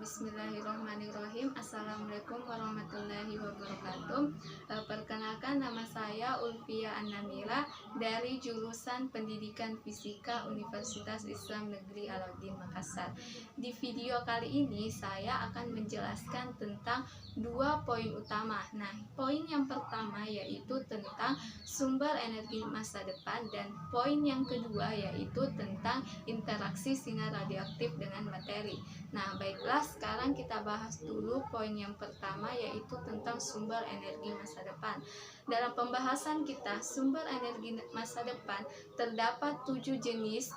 Bismillahirrahmanirrahim. Assalamualaikum warahmatullahi wabarakatuh. Perkenalkan, nama saya Ulfia Annamira dari jurusan Pendidikan Fisika Universitas Islam Negeri Alauddin Makassar. Di video kali ini saya akan menjelaskan tentang dua poin utama. Nah, poin yang pertama yaitu tentang sumber energi masa depan, dan poin yang kedua yaitu tentang interaksi sinar radioaktif dengan materi. Nah, baiklah, sekarang kita bahas dulu poin yang pertama yaitu tentang sumber energi masa depan. Dalam pembahasan kita, sumber energi masa depan terdapat 7 jenis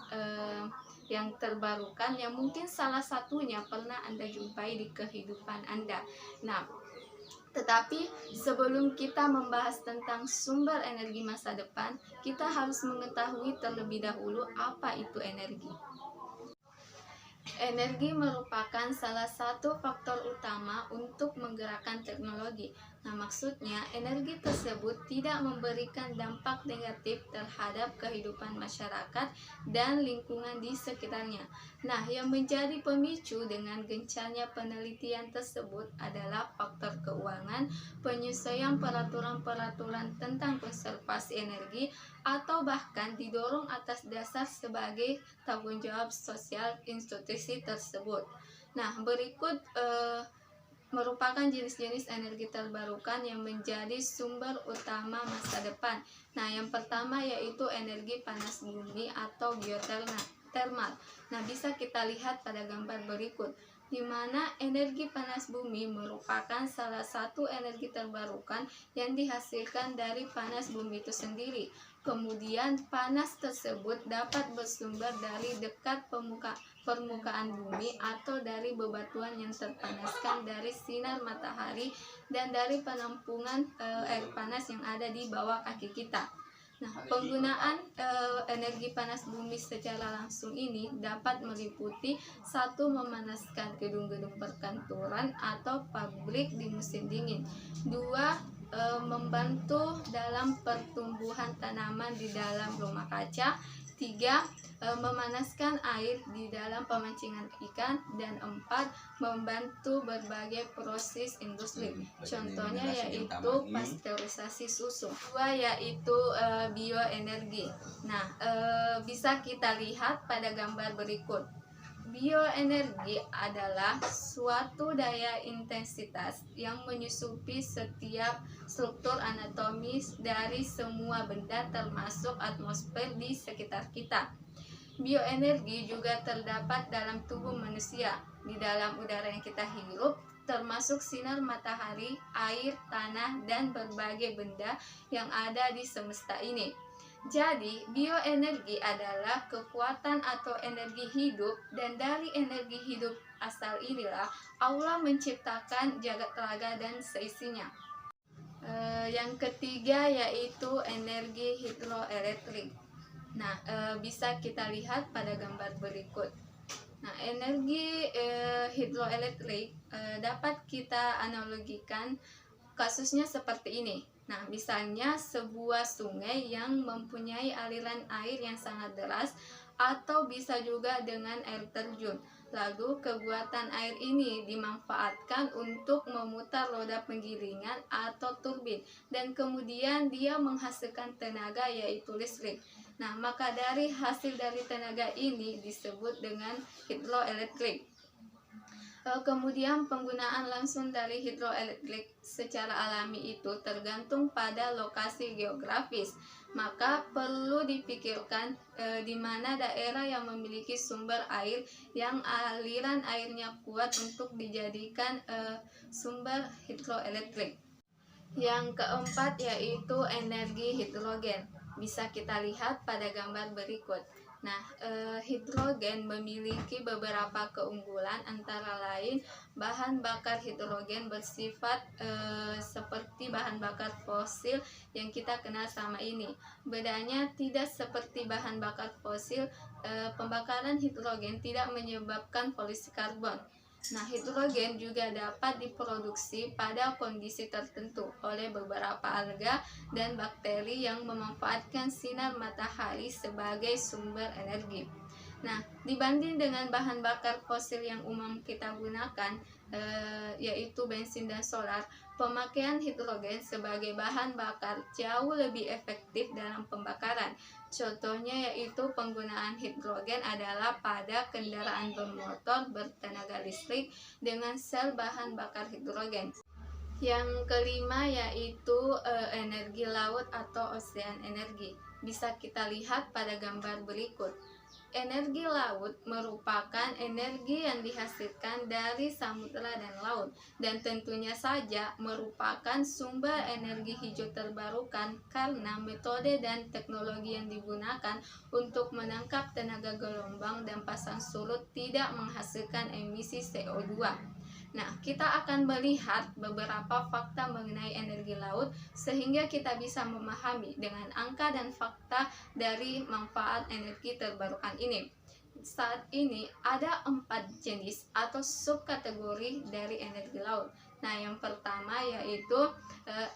yang terbarukan, yang mungkin salah satunya pernah Anda jumpai di kehidupan Anda. Nah, tetapi sebelum kita membahas tentang sumber energi masa depan, kita harus mengetahui terlebih dahulu apa itu energi. Energi merupakan salah satu faktor utama untuk menggerakkan teknologi. Nah, maksudnya energi tersebut tidak memberikan dampak negatif terhadap kehidupan masyarakat dan lingkungan di sekitarnya. Nah, yang menjadi pemicu dengan gencarnya penelitian tersebut adalah faktor keuangan, penyesuaian peraturan-peraturan tentang konservasi energi, atau bahkan didorong atas dasar sebagai tanggung jawab sosial institusi tersebut. Nah, berikut merupakan jenis-jenis energi terbarukan yang menjadi sumber utama masa depan. Nah, yang pertama yaitu energi panas bumi atau geothermal. Nah, bisa kita lihat pada gambar berikut, di mana energi panas bumi merupakan salah satu energi terbarukan yang dihasilkan dari panas bumi itu sendiri. Kemudian panas tersebut dapat bersumber dari dekat permukaan bumi atau dari bebatuan yang terpanaskan dari sinar matahari dan dari penampungan air panas yang ada di bawah kaki kita. Nah, penggunaan energi panas bumi secara langsung ini dapat meliputi: 1. Memanaskan gedung-gedung perkantoran atau pabrik di musim dingin. 2. Membantu dalam pertumbuhan tanaman di dalam rumah kaca. 3. Memanaskan air di dalam pemancingan ikan. Dan 4. Membantu berbagai proses industri. Contohnya yaitu pasteurisasi susu. 2. Yaitu bioenergi. Nah, bisa kita lihat pada gambar berikut. Bioenergi adalah suatu daya intensitas yang menyusupi setiap struktur anatomis dari semua benda termasuk atmosfer di sekitar kita. Bioenergi juga terdapat dalam tubuh manusia, di dalam udara yang kita hirup, termasuk sinar matahari, air, tanah, dan berbagai benda yang ada di semesta ini. Jadi, bioenergi adalah kekuatan atau energi hidup, dan dari energi hidup asal inilah Allah menciptakan jagat raga dan seisinya. Yang ketiga yaitu energi hidroelektrik. Nah, bisa kita lihat pada gambar berikut. Nah, energi hidroelektrik dapat kita analogikan kasusnya seperti ini. Nah, misalnya sebuah sungai yang mempunyai aliran air yang sangat deras, atau bisa juga dengan air terjun. Lalu kekuatan air ini dimanfaatkan untuk memutar roda penggilingan atau turbin, dan kemudian dia menghasilkan tenaga yaitu listrik. Nah, maka dari hasil dari tenaga ini disebut dengan hidroelektrik. Kemudian penggunaan langsung dari hidroelektrik secara alami itu tergantung pada lokasi geografis. Maka perlu dipikirkan di mana daerah yang memiliki sumber air yang aliran airnya kuat untuk dijadikan sumber hidroelektrik. Yang keempat yaitu energi hidrogen. Bisa kita lihat pada gambar berikut. Nah, hidrogen memiliki beberapa keunggulan, antara lain bahan bakar hidrogen bersifat seperti bahan bakar fosil yang kita kenal selama ini. Bedanya, tidak seperti bahan bakar fosil, pembakaran hidrogen tidak menyebabkan polusi karbon. Nah, hidrogen juga dapat diproduksi pada kondisi tertentu oleh beberapa alga dan bakteri yang memanfaatkan sinar matahari sebagai sumber energi. Nah, dibanding dengan bahan bakar fosil yang umum kita gunakan, yaitu bensin dan solar, pemakaian hidrogen sebagai bahan bakar jauh lebih efektif dalam pembakaran. Contohnya yaitu penggunaan hidrogen adalah pada kendaraan bermotor bertenaga listrik dengan sel bahan bakar hidrogen. Yang kelima yaitu energi laut atau ocean energi. Bisa kita lihat pada gambar berikut. Energi laut merupakan energi yang dihasilkan dari samudera dan laut, dan tentunya saja merupakan sumber energi hijau terbarukan karena metode dan teknologi yang digunakan untuk menangkap tenaga gelombang dan pasang surut tidak menghasilkan emisi CO2. Nah, kita akan melihat beberapa fakta mengenai energi laut sehingga kita bisa memahami dengan angka dan fakta dari manfaat energi terbarukan ini. Saat ini ada 4 jenis atau subkategori dari energi laut. Nah, yang pertama yaitu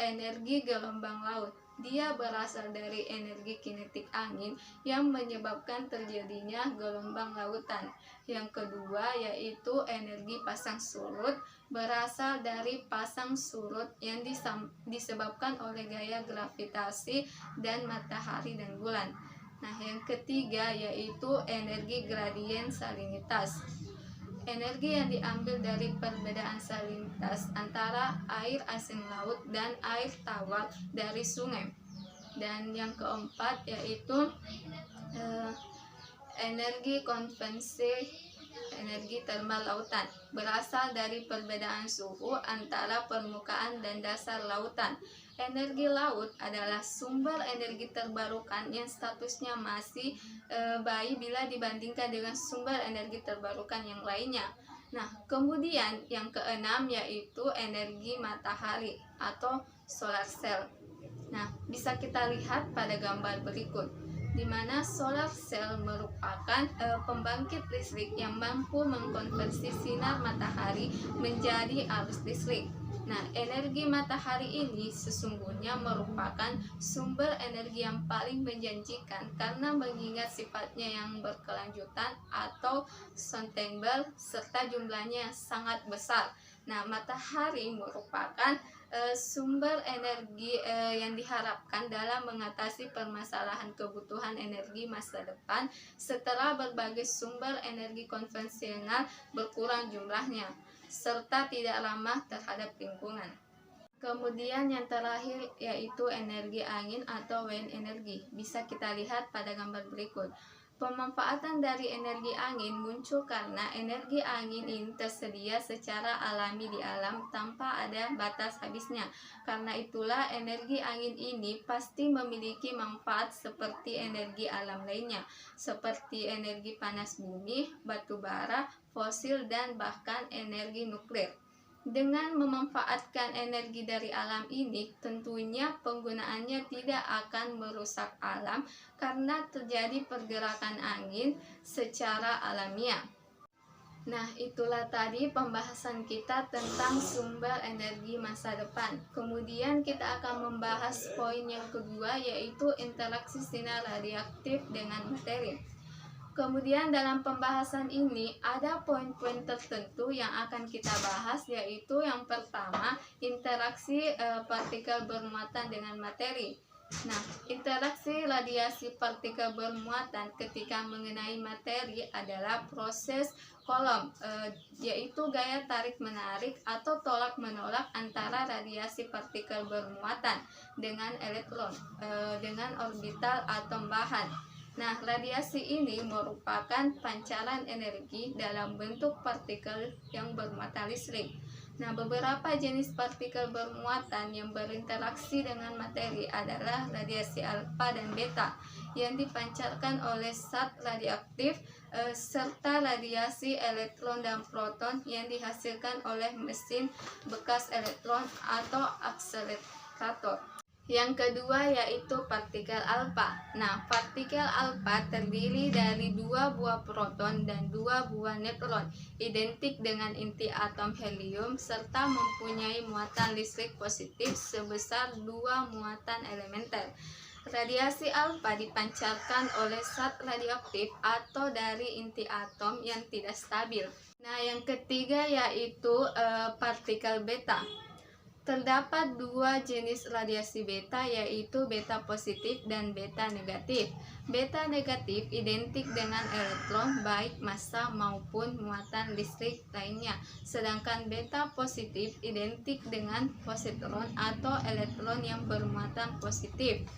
energi gelombang laut. Dia berasal dari energi kinetik angin yang menyebabkan terjadinya gelombang lautan. Yang kedua yaitu energi pasang surut, berasal dari pasang surut yang disebabkan oleh gaya gravitasi dan matahari dan bulan. Nah, yang ketiga yaitu energi gradien salinitas. Energi yang diambil dari perbedaan salinitas antara air asin laut dan air tawar dari sungai. Dan yang keempat yaitu energi konvensi energi termal lautan, berasal dari perbedaan suhu antara permukaan dan dasar lautan. Energi laut adalah sumber energi terbarukan yang statusnya masih baik bila dibandingkan dengan sumber energi terbarukan yang lainnya. Nah, kemudian yang keenam yaitu energi matahari atau solar cell. Nah, bisa kita lihat pada gambar berikut, di mana solar cell merupakan pembangkit listrik yang mampu mengkonversi sinar matahari menjadi arus listrik. Nah, energi matahari ini sesungguhnya merupakan sumber energi yang paling menjanjikan karena mengingat sifatnya yang berkelanjutan atau sustainable serta jumlahnya yang sangat besar. Nah, matahari merupakan sumber energi yang diharapkan dalam mengatasi permasalahan kebutuhan energi masa depan setelah berbagai sumber energi konvensional berkurang jumlahnya serta tidak ramah terhadap lingkungan. Kemudian yang terakhir yaitu energi angin atau wind energy. Bisa kita lihat pada gambar berikut. Pemanfaatan dari energi angin muncul karena energi angin ini tersedia secara alami di alam tanpa ada batas habisnya. Karena itulah energi angin ini pasti memiliki manfaat seperti energi alam lainnya, seperti energi panas bumi, batu bara, fosil, dan bahkan energi nuklir. Dengan memanfaatkan energi dari alam ini, tentunya penggunaannya tidak akan merusak alam karena terjadi pergerakan angin secara alamiah. Nah, itulah tadi pembahasan kita tentang sumber energi masa depan. Kemudian kita akan membahas poin yang kedua, yaitu interaksi sinar radioaktif dengan materi. Kemudian dalam pembahasan ini ada poin-poin tertentu yang akan kita bahas, yaitu yang pertama interaksi partikel bermuatan dengan materi. Nah, interaksi radiasi partikel bermuatan ketika mengenai materi adalah proses Coulomb, yaitu gaya tarik-menarik atau tolak-menolak antara radiasi partikel bermuatan dengan elektron dengan orbital atom bahan. Nah, radiasi ini merupakan pancaran energi dalam bentuk partikel yang bermuatan listrik. Nah, beberapa jenis partikel bermuatan yang berinteraksi dengan materi adalah radiasi alfa dan beta yang dipancarkan oleh zat radioaktif serta radiasi elektron dan proton yang dihasilkan oleh mesin bekas elektron atau akselerator. Yang kedua yaitu partikel alfa. Nah, partikel alfa terdiri dari 2 buah proton dan 2 buah neutron, identik dengan inti atom helium serta mempunyai muatan listrik positif sebesar 2 muatan elementer. Radiasi alfa dipancarkan oleh zat radioaktif atau dari inti atom yang tidak stabil. Nah, yang ketiga yaitu partikel beta. Terdapat dua jenis radiasi beta, yaitu beta positif dan beta negatif. Beta negatif identik dengan elektron baik massa maupun muatan listrik lainnya, sedangkan beta positif identik dengan positron atau elektron yang bermuatan positif.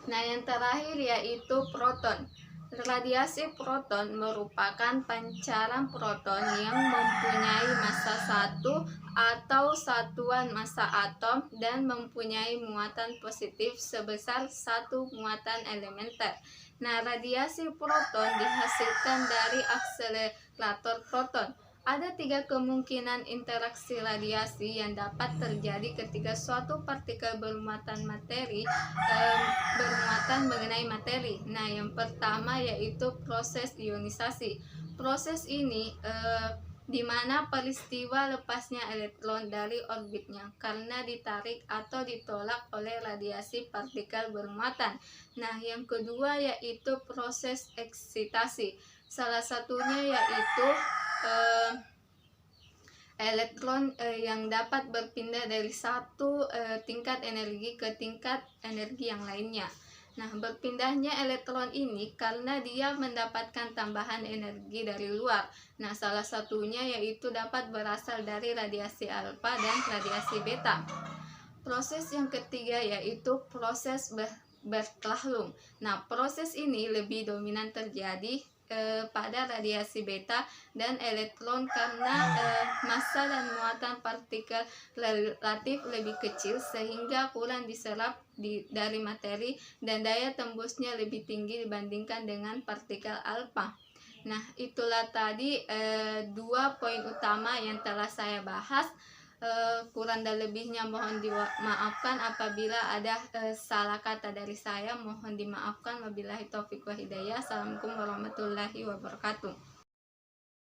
Nah, yang terakhir yaitu proton. Radiasi proton merupakan pancaran proton yang mempunyai massa 1 atau satuan massa atom dan mempunyai muatan positif sebesar 1 muatan elementer. Nah, radiasi proton dihasilkan dari akselerator proton. Ada 3 kemungkinan interaksi radiasi yang dapat terjadi ketika suatu partikel bermuatan mengenai materi. Nah, yang pertama yaitu proses ionisasi. Proses ini di mana peristiwa lepasnya elektron dari orbitnya karena ditarik atau ditolak oleh radiasi partikel bermuatan. Nah, yang kedua yaitu proses eksitasi. Salah satunya yaitu elektron yang dapat berpindah dari satu tingkat energi ke tingkat energi yang lainnya. Nah, berpindahnya elektron ini karena dia mendapatkan tambahan energi dari luar. Nah, salah satunya yaitu dapat berasal dari radiasi alfa dan radiasi beta. Proses yang ketiga yaitu proses berkelahung. Nah, proses ini lebih dominan terjadi pada radiasi beta dan elektron karena massa dan muatan partikel relatif lebih kecil sehingga kurang diserap dari materi dan daya tembusnya lebih tinggi dibandingkan dengan partikel alfa. Nah, itulah tadi 2 poin utama yang telah saya bahas. Kurang dan lebihnya mohon dimaafkan apabila ada salah kata dari saya, mohon dimaafkan. Wabillahi taufiq wa hidayah. Assalamualaikum warahmatullahi wabarakatuh.